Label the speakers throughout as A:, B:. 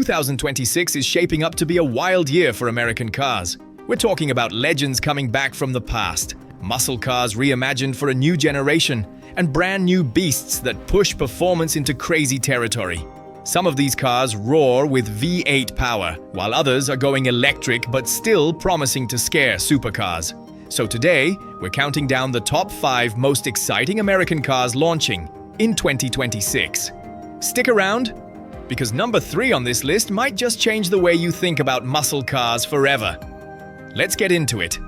A: 2026 is shaping up to be a wild year for American cars. We're talking about legends coming back from the past, muscle cars reimagined for a new generation, and brand new beasts that push performance into crazy territory. Some of these cars roar with V8 power, while others are going electric but still promising to scare supercars. So today, we're counting down the top 5 most exciting American cars launching in 2026. Stick around, because number 3 on this list might just change the way you think about muscle cars forever. Let's get into it.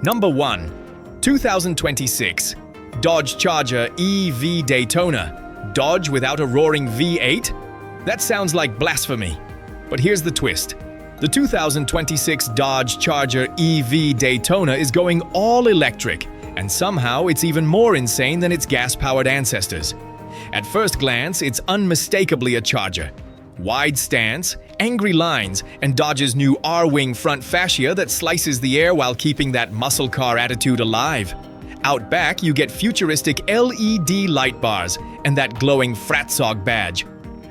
A: Number 1. 2026 Dodge Charger EV Daytona. Dodge without a roaring V8? That sounds like blasphemy. But here's the twist. The 2026 Dodge Charger EV Daytona is going all electric, and somehow it's even more insane than its gas-powered ancestors. At first glance, it's unmistakably a Charger. Wide stance, angry lines, and Dodge's new R-wing front fascia that slices the air while keeping that muscle car attitude alive. Out back, you get futuristic LED light bars and that glowing Fratzog badge.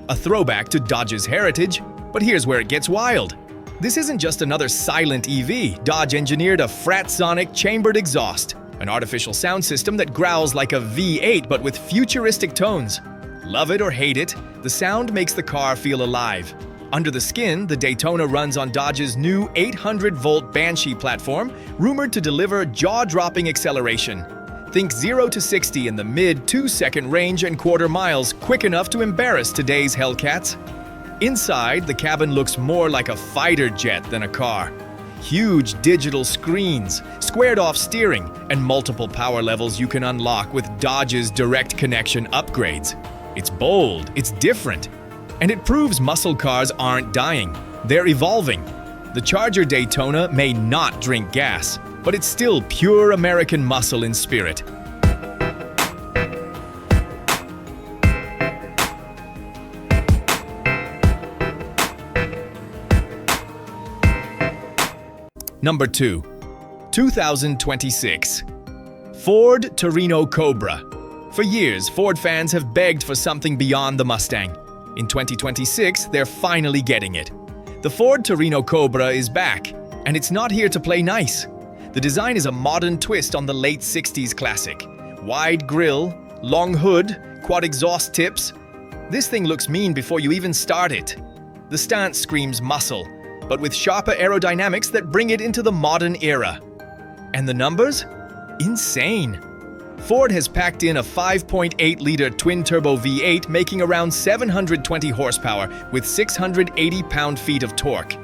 A: A throwback to Dodge's heritage, but here's where it gets wild. This isn't just another silent EV. Dodge engineered a Fratsonic chambered exhaust, an artificial sound system that growls like a V8 but with futuristic tones. Love it or hate it, the sound makes the car feel alive. Under the skin, the Daytona runs on Dodge's new 800-volt Banshee platform, rumored to deliver jaw-dropping acceleration. Think 0 to 60 in the mid-2-second range and quarter miles, quick enough to embarrass today's Hellcats. Inside, the cabin looks more like a fighter jet than a car. Huge digital screens, squared-off steering, and multiple power levels you can unlock with Dodge's direct connection upgrades. It's bold, it's different, and it proves muscle cars aren't dying. They're evolving. The Charger Daytona may not drink gas, but it's still pure American muscle in spirit. Number 2. 2026 Ford Torino Cobra. For years, Ford fans have begged for something beyond the Mustang. In 2026, they're finally getting it. The Ford Torino Cobra is back, and it's not here to play nice. The design is a modern twist on the late 60s classic. Wide grille, long hood, quad exhaust tips. This thing looks mean before you even start it. The stance screams muscle, but with sharper aerodynamics that bring it into the modern era. And the numbers? Insane! Ford has packed in a 5.8-liter twin-turbo V8 making around 720 horsepower with 680 pound-feet of torque.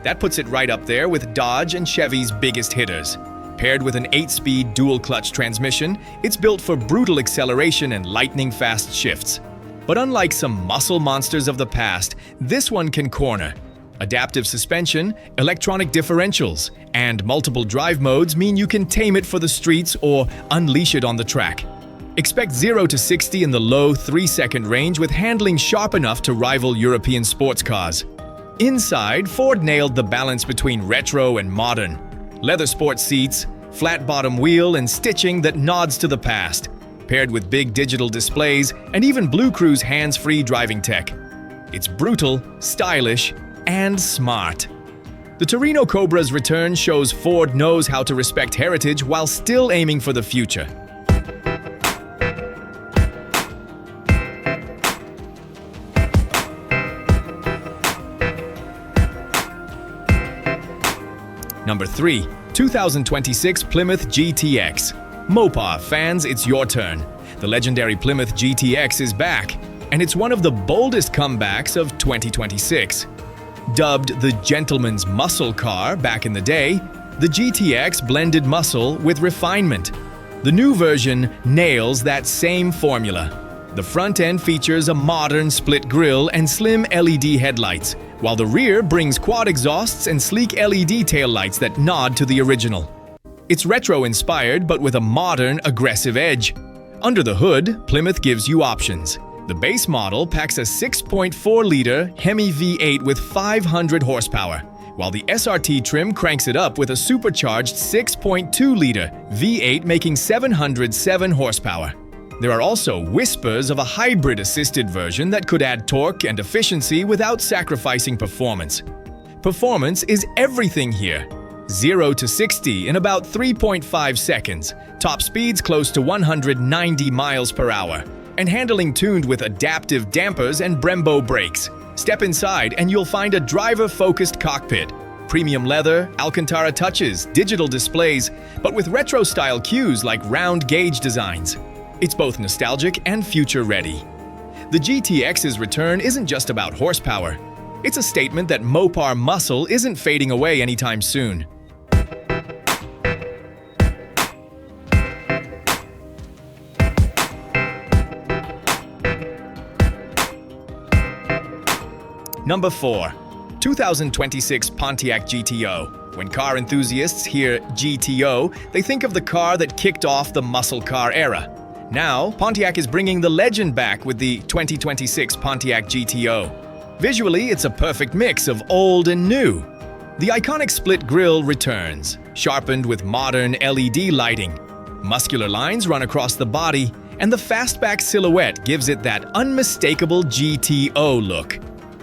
A: That puts it right up there with Dodge and Chevy's biggest hitters. Paired with an 8-speed dual-clutch transmission, it's built for brutal acceleration and lightning-fast shifts. But unlike some muscle monsters of the past, this one can corner. Adaptive suspension, electronic differentials, and multiple drive modes mean you can tame it for the streets or unleash it on the track. Expect 0 to 60 in the low 3-second range with handling sharp enough to rival European sports cars. Inside, Ford nailed the balance between retro and modern. Leather sports seats, flat bottom wheel, and stitching that nods to the past, paired with big digital displays and even Blue Cruise hands-free driving tech. It's brutal, stylish, and smart. The Torino Cobra's return shows Ford knows how to respect heritage while still aiming for the future. Number 3. 2026 Plymouth GTX. Mopar fans, it's your turn. The legendary Plymouth GTX is back, and it's one of the boldest comebacks of 2026. Dubbed the gentleman's muscle car back in the day, the GTX blended muscle with refinement. The new version nails that same formula. The front end features a modern split grille and slim LED headlights, while the rear brings quad exhausts and sleek LED taillights that nod to the original. It's retro-inspired but with a modern, aggressive edge. Under the hood, Plymouth gives you options. The base model packs a 6.4-liter Hemi V8 with 500 horsepower, while the SRT trim cranks it up with a supercharged 6.2-liter V8 making 707 horsepower. There are also whispers of a hybrid-assisted version that could add torque and efficiency without sacrificing performance. Performance is everything here. 0 to 60 in about 3.5 seconds, top speeds close to 190 miles per hour, and handling tuned with adaptive dampers and Brembo brakes. Step inside and you'll find a driver-focused cockpit, premium leather, Alcantara touches, digital displays, but with retro-style cues like round gauge designs. It's both nostalgic and future-ready. The GTX's return isn't just about horsepower. It's a statement that Mopar muscle isn't fading away anytime soon. Number 4. 2026 Pontiac GTO. When car enthusiasts hear GTO, they think of the car that kicked off the muscle car era. Now, Pontiac is bringing the legend back with the 2026 Pontiac GTO. Visually, it's a perfect mix of old and new. The iconic split grille returns, sharpened with modern LED lighting. Muscular lines run across the body, and the fastback silhouette gives it that unmistakable GTO look.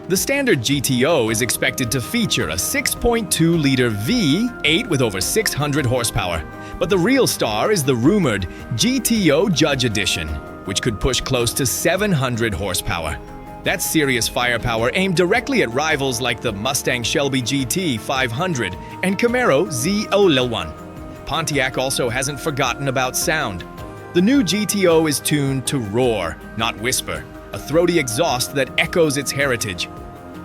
A: The standard GTO is expected to feature a 6.2-liter V8 with over 600 horsepower, but the real star is the rumored GTO Judge Edition, which could push close to 700 horsepower. That's serious firepower aimed directly at rivals like the Mustang Shelby GT 500 and Camaro ZL1. Pontiac also hasn't forgotten about sound. The new GTO is tuned to roar, not whisper, a throaty exhaust that echoes its heritage.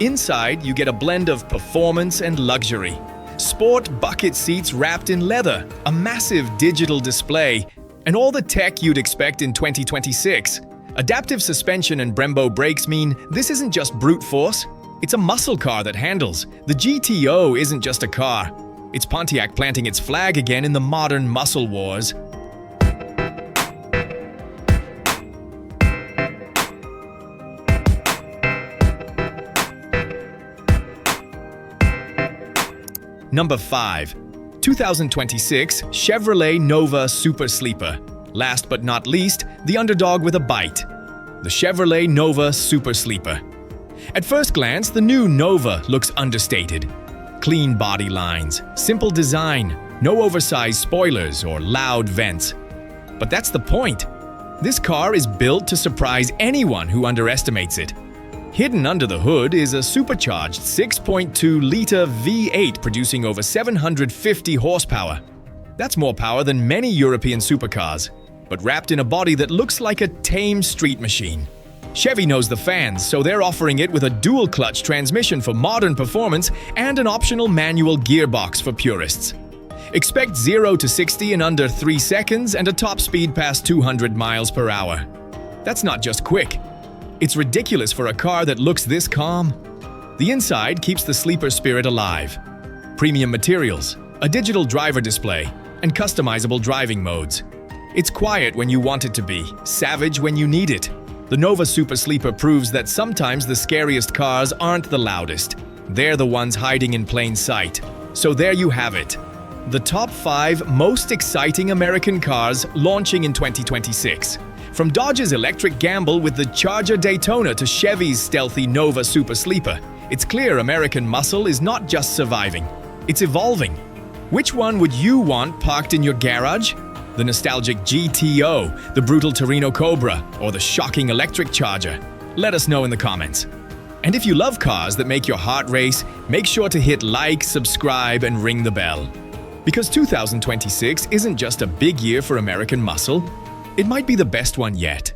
A: Inside, you get a blend of performance and luxury. Sport bucket seats wrapped in leather, a massive digital display, and all the tech you'd expect in 2026. Adaptive suspension and Brembo brakes mean this isn't just brute force, it's a muscle car that handles. The GTO isn't just a car. It's Pontiac planting its flag again in the modern muscle wars. Number 5. 2026 Chevrolet Nova Super Sleeper. Last but not least, the underdog with a bite. The Chevrolet Nova Super Sleeper. At first glance, the new Nova looks understated. Clean body lines, simple design, no oversized spoilers or loud vents. But that's the point. This car is built to surprise anyone who underestimates it. Hidden under the hood is a supercharged 6.2-liter V8 producing over 750 horsepower. That's more power than many European supercars, but wrapped in a body that looks like a tame street machine. Chevy knows the fans, so they're offering it with a dual-clutch transmission for modern performance and an optional manual gearbox for purists. Expect 0 to 60 in under 3 seconds and a top speed past 200 miles per hour. That's not just quick. It's ridiculous for a car that looks this calm. The inside keeps the sleeper spirit alive. Premium materials, a digital driver display, and customizable driving modes. It's quiet when you want it to be, savage when you need it. The Nova Super Sleeper proves that sometimes the scariest cars aren't the loudest. They're the ones hiding in plain sight. So there you have it. The top 5 most exciting American cars launching in 2026. From Dodge's electric gamble with the Charger Daytona to Chevy's stealthy Nova Super Sleeper, it's clear American muscle is not just surviving, it's evolving. Which one would you want parked in your garage? The nostalgic GTO, the brutal Torino Cobra, or the shocking electric Charger? Let us know in the comments. And if you love cars that make your heart race, make sure to hit like, subscribe, and ring the bell. Because 2026 isn't just a big year for American muscle, it might be the best one yet.